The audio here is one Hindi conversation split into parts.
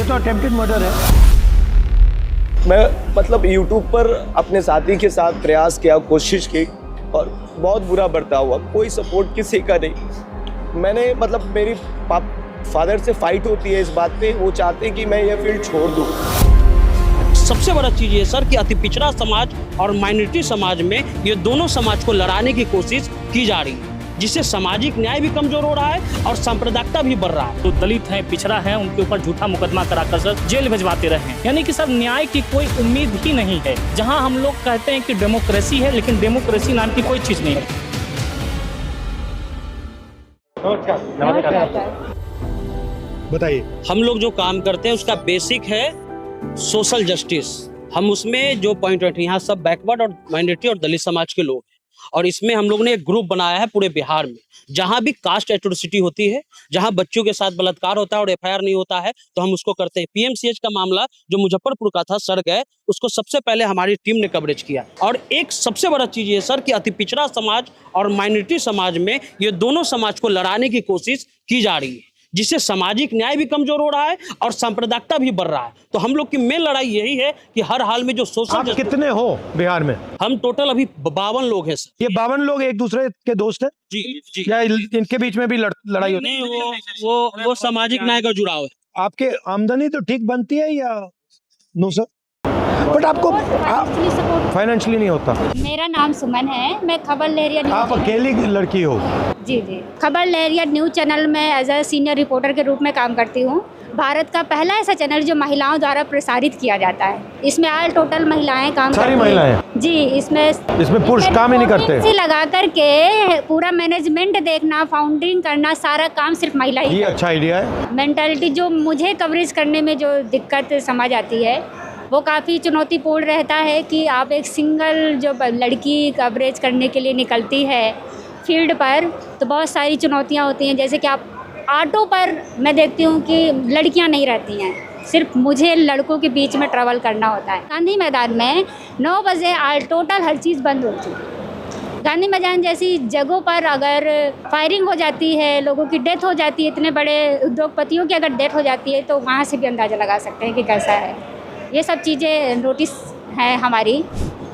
ये तो अटेम्प्टेड मर्डर है। मैं मतलब यूट्यूब पर अपने साथी के साथ प्रयास किया, कोशिश की और बहुत बुरा बर्ताव हुआ। कोई सपोर्ट किसी का नहीं। मैंने मतलब मेरी फादर से फाइट होती है इस बात पे, वो चाहते हैं कि मैं ये फील्ड छोड़ दूँ। सबसे बड़ा चीज ये सर कि अति पिछड़ा समाज और माइनॉरिटी समाज में ये दोनों समाज को लड़ाने की कोशिश की जा रही है, जिससे सामाजिक न्याय भी कमजोर हो रहा है और सांप्रदायिकता भी बढ़ रहा है। तो दलित है, पिछड़ा है, उनके ऊपर झूठा मुकदमा कराकर सर जेल भिजवाते रहे हैं। यानी कि सर न्याय की कोई उम्मीद ही नहीं है। जहां हम लोग कहते हैं कि डेमोक्रेसी है, लेकिन डेमोक्रेसी नाम की कोई चीज नहीं है। बताइए। हम लोग जो काम करते हैं उसका बेसिक है सोशल जस्टिस। हम उसमें जो पॉइंट रखते हैं, यहाँ सब बैकवर्ड और माइनॉरिटी और दलित समाज के लोग हैं, और इसमें हम लोग ने एक ग्रुप बनाया है पूरे बिहार में। जहां भी कास्ट एट्रोसिटी होती है, जहां बच्चों के साथ बलात्कार होता है और एफआईआर नहीं होता है, तो हम उसको करते हैं। पीएमसीएच का मामला जो मुजफ्फरपुर का था, सड़ गए, उसको सबसे पहले हमारी टीम ने कवरेज किया। और एक सबसे बड़ा चीज ये सर कि अति पिछड़ा समाज और माइनॉरिटी समाज में ये दोनों समाज को लड़ाने की कोशिश की जा रही है, जिससे सामाजिक न्याय भी कमजोर हो रहा है और सांप्रदायिकता भी बढ़ रहा है। तो हम लोग की मेन लड़ाई यही है कि हर हाल में जो सोशल आप कितने हो बिहार में? हम टोटल अभी 52 लोग हैं सर। ये 52 लोग एक दूसरे के दोस्त हैं जी जी। या इनके बीच में भी लड़ाई होती है? नहीं, वो सामाजिक न्याय का जुड़ाव है। आपके आमदनी तो ठीक बनती है या नो सर? बट आपको फाइनेंशियली नहीं होता। मेरा नाम सुमन है, मैं खबर लहरिया आप अकेली लड़की हो? जी जी, खबर लहरिया न्यूज़ चैनल में एज ए सीनियर रिपोर्टर के रूप में काम करती हूँ। भारत का पहला ऐसा चैनल जो महिलाओं द्वारा प्रसारित किया जाता है। इसमें ऑल टोटल महिलाएं काम करती हैं। सारी महिलाएं? जी, इसमें पुरुष काम ही नहीं करते? से लगा करके पूरा मैनेजमेंट देखना, फाउंडिंग करना, सारा काम सिर्फ महिला ही। ये अच्छा आइडिया है। मेंटालिटी जो मुझे कवरेज करने में जो दिक्कत समझ आती है, वो काफ़ी चुनौतीपूर्ण रहता है कि आप एक सिंगल जो लड़की कवरेज करने के लिए निकलती है फील्ड पर, तो बहुत सारी चुनौतियाँ होती हैं। जैसे कि आप ऑटो पर मैं देखती हूँ कि लड़कियाँ नहीं रहती हैं, सिर्फ मुझे लड़कों के बीच में ट्रैवल करना होता है। गांधी मैदान में 9 बजे टोटल हर चीज़ बंद होती है। गांधी मैदान जैसी जगहों पर अगर फायरिंग हो जाती है, लोगों की डेथ हो जाती है, इतने बड़े उद्योगपतियों की अगर डेथ हो जाती है, तो वहाँ से भी अंदाज़ा लगा सकते हैं कि कैसा है। ये सब चीज़ें नोटिस है हमारी।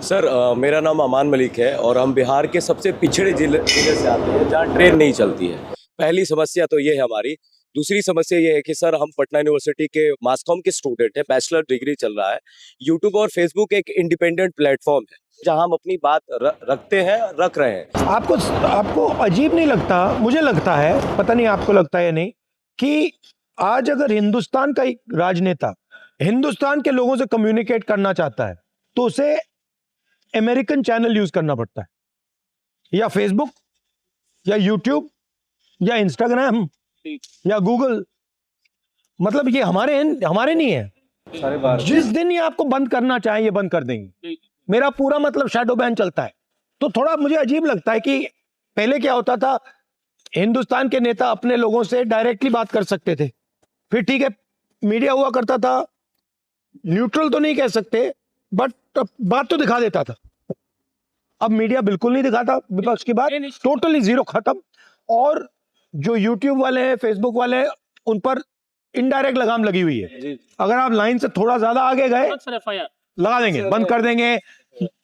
सर मेरा नाम अमान मलिक है और हम बिहार के सबसे पिछड़े जिले से आते हैं जहाँ ट्रेन नहीं चलती है। पहली समस्या तो ये है हमारी। दूसरी समस्या ये है कि सर हम पटना यूनिवर्सिटी के मास कॉम के स्टूडेंट हैं, बैचलर डिग्री चल रहा है। यूट्यूब और फेसबुक एक इंडिपेंडेंट प्लेटफॉर्म है जहां हम अपनी बात रखते हैं, रख रहे हैं। आपको अजीब नहीं लगता? मुझे लगता है, पता नहीं आपको लगता है या नहीं, कि आज अगर हिंदुस्तान का एक राजनेता हिंदुस्तान के लोगों से कम्युनिकेट करना चाहता है तो उसे अमेरिकन चैनल यूज करना पड़ता है, या फेसबुक या यूट्यूब या इंस्टाग्राम या गूगल। मतलब ये हमारे नहीं है। जिस दिन ये आपको बंद करना चाहे ये बंद कर देंगे। मेरा पूरा मतलब शैडो बैन चलता है। तो थोड़ा मुझे अजीब लगता है कि पहले क्या होता था, हिंदुस्तान के नेता अपने लोगों से डायरेक्टली बात कर सकते थे, फिर ठीक है मीडिया हुआ करता था, न्यूट्रल तो नहीं कह सकते बट बात तो दिखा देता था। अब मीडिया बिल्कुल नहीं दिखाता, विपक्ष की बात टोटली जीरो, खत्म। और जो यूट्यूब वाले हैं, फेसबुक वाले हैं, उन पर इनडायरेक्ट लगाम लगी हुई है। अगर आप लाइन से थोड़ा ज्यादा आगे गए लगा देंगे, बंद कर देंगे,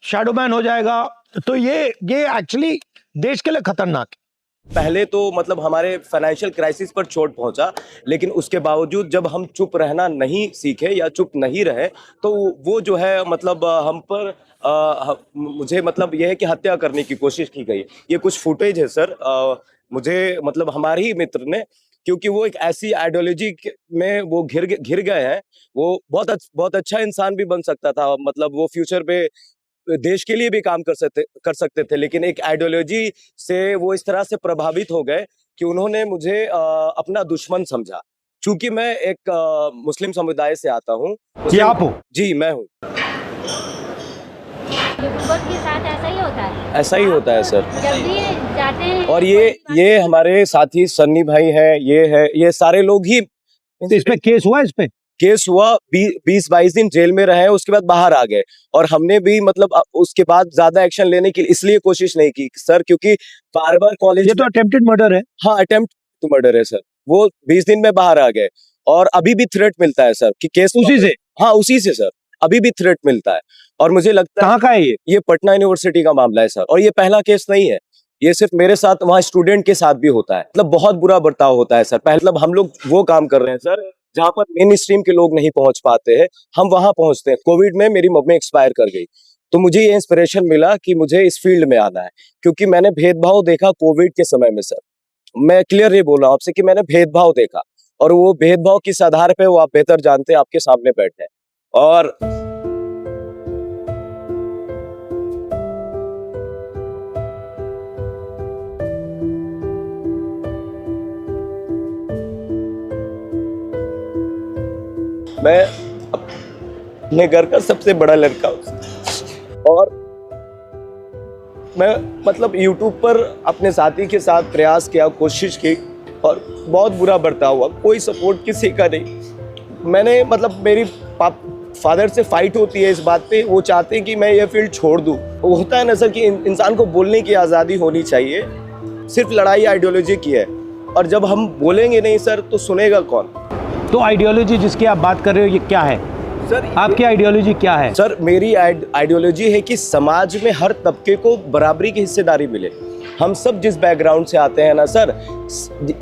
शैडो बैन हो जाएगा। तो ये एक्चुअली देश के लिए खतरनाक है। पहले तो मतलब हमारे फाइनेंशियल क्राइसिस पर चोट पहुंचा, लेकिन उसके बावजूद जब हम चुप रहना नहीं सीखे या चुप नहीं रहे, तो वो जो है मतलब हम पर मुझे मतलब यह है कि हत्या करने की कोशिश की गई। ये कुछ फुटेज है सर, मुझे मतलब हमारे ही मित्र ने, क्योंकि वो एक ऐसी आइडियोलॉजी में वो घिर गए हैं। वो बहुत अच्छा इंसान भी बन सकता था, मतलब वो फ्यूचर पे देश के लिए भी काम कर सकते थे, लेकिन एक आइडियोलॉजी से वो इस तरह से प्रभावित हो गए कि उन्होंने मुझे अपना दुश्मन समझा। चूंकि मैं एक मुस्लिम समुदाय से आता हूँ। ये आप हो? जी मैं हूँ। यूट्यूबर के साथ ऐसा ही होता है? ऐसा ही होता है सर। जब भी जाते हैं और ये हमारे साथी सन्नी भाई हैं, ये सारे लोग ही। तो इस पे केस हुआ? इस पे केस हुआ, 20-22 दिन जेल में रहे, उसके बाद बाहर आ गए। और हमने भी मतलब उसके बाद ज्यादा एक्शन लेने की इसलिए कोशिश नहीं की सर, क्योंकि बार बार कॉलेज। ये तो अटेम्प्टेड मर्डर है। हाँ, अटेम्प्ट टू मर्डर है सर। वो 20 दिन में बाहर आ गए और अभी भी थ्रेट मिलता है सर कि केस उसी से? हाँ उसी से सर, अभी भी थ्रेट मिलता है। और मुझे लगता है कहाँ का है ये? पटना यूनिवर्सिटी का मामला है सर, और ये पहला केस नहीं है, ये सिर्फ मेरे साथ, वहाँ स्टूडेंट के साथ भी होता है। मतलब बहुत बुरा बर्ताव होता है सर। पहले मतलब हम लोग वो काम कर रहे हैं सर जहाँ पर मेन स्ट्रीम के लोग नहीं पहुंच पाते हैं, हम वहां पहुंचते हैं। कोविड में मेरी मम्मी एक्सपायर कर गई, तो मुझे ये इंस्पिरेशन मिला कि मुझे इस फील्ड में आना है, क्योंकि मैंने भेदभाव देखा कोविड के समय में सर। मैं क्लियर ये बोल रहा हूँ आपसे कि मैंने भेदभाव देखा, और वो भेदभाव किस आधार पे वो आप बेहतर जानते हैं, आपके सामने बैठे हैं। और मैं अपने घर का सबसे बड़ा लड़का हूँ, और मैं मतलब YouTube पर अपने साथी के साथ प्रयास किया, कोशिश की, और बहुत बुरा बर्ताव हुआ। कोई सपोर्ट किसी का नहीं। मैंने मतलब मेरी फादर से फाइट होती है इस बात पे, वो चाहते हैं कि मैं ये फील्ड छोड़ दूँ। वो होता है ना सर कि इंसान को बोलने की आज़ादी होनी चाहिए, सिर्फ लड़ाई आइडियोलॉजी की है, और जब हम बोलेंगे नहीं सर तो सुनेगा कौन। तो आइडियोलॉजी जिसकी आप बात कर रहे हो ये क्या है सर? आपकी आइडियोलॉजी क्या है? सर मेरी आइडियोलॉजी है कि समाज में हर तबके को बराबरी की हिस्सेदारी मिले। हम सब जिस बैकग्राउंड से आते हैं ना सर,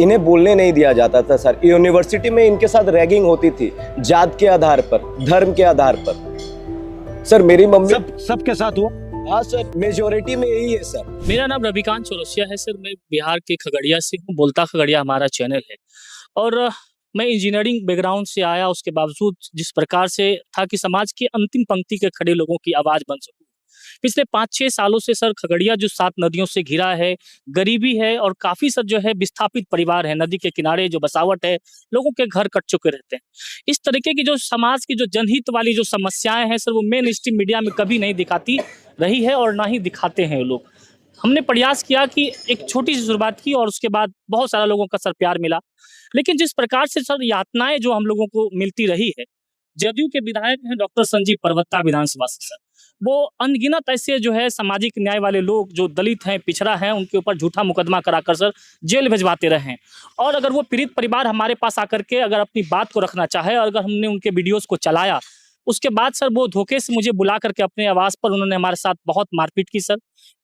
इन्हें बोलने नहीं दिया जाता था सर। यूनिवर्सिटी में इनके साथ रैगिंग होती थी, जात के आधार पर, धर्म के आधार पर। सर मेरी मम्मी सबके साथ हुआ? हाँ सर, मेजोरिटी में यही है सर। मेरा नाम रविकांत चौरसिया है सर, मैं बिहार के खगड़िया से हूँ, बोलता खगड़िया हमारा चैनल है। और मैं इंजीनियरिंग बैकग्राउंड से आया, उसके बावजूद जिस प्रकार से था कि समाज के अंतिम पंक्ति के खड़े लोगों की आवाज़ बन सकूं। पिछले 5-6 सालों से सर खगड़िया जो 7 नदियों से घिरा है, गरीबी है, और काफ़ी सर जो है विस्थापित परिवार है, नदी के किनारे जो बसावट है, लोगों के घर कट चुके रहते हैं। इस तरीके की जो समाज की जो जनहित वाली जो समस्याएं हैं सर, वो मेन स्ट्रीम मीडिया में कभी नहीं दिखाती रही है और ना ही दिखाते हैं लोग। हमने प्रयास किया कि एक छोटी सी शुरुआत की, और उसके बाद बहुत सारा लोगों का सर प्यार मिला। लेकिन जिस प्रकार से सर यातनाएं जो हम लोगों को मिलती रही है, जदयू के विधायक हैं डॉक्टर संजीव परवत्ता विधानसभा से सर, वो अनगिनत ऐसे जो है सामाजिक न्याय वाले लोग जो दलित हैं, पिछड़ा हैं, उनके ऊपर झूठा मुकदमा कराकर सर जेल भिजवाते रहे हैं। और अगर वो पीड़ित परिवार हमारे पास आकर के अगर अपनी बात को रखना चाहे, और अगर हमने उनके वीडियोज़ को चलाया, उसके बाद सर वो धोखे से मुझे बुला करके अपने आवास पर उन्होंने हमारे साथ बहुत मारपीट की सर।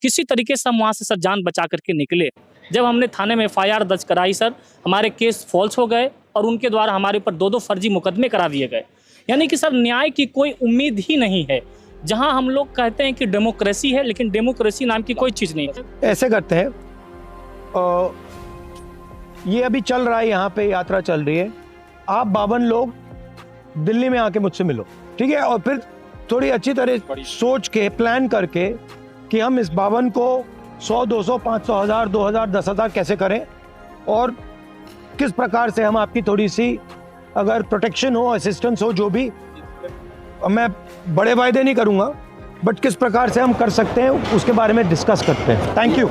किसी तरीके से हम वहाँ से सर जान बचा करके निकले। जब हमने थाने में FIR दर्ज कराई सर, हमारे केस फॉल्स हो गए, और उनके द्वारा हमारे ऊपर 2-2 फर्जी मुकदमे करा दिए गए। यानी कि सर न्याय की कोई उम्मीद ही नहीं है। जहाँ हम लोग कहते हैं कि डेमोक्रेसी है, लेकिन डेमोक्रेसी नाम की कोई चीज़ नहीं है। ऐसे करते हैं, ये अभी चल रहा है, यहाँ पे यात्रा चल रही है। आप 52 लोग दिल्ली में आके मुझसे मिलो, ठीक है? और फिर थोड़ी अच्छी तरह सोच के प्लान करके कि हम इस 52 को 100, 200, 500, 1000, 2000, 10,000 कैसे करें, और किस प्रकार से हम आपकी थोड़ी सी अगर प्रोटेक्शन हो, असिस्टेंस हो, जो भी, मैं बड़े वायदे नहीं करूंगा, बट किस प्रकार से हम कर सकते हैं उसके बारे में डिस्कस करते हैं। Thank you.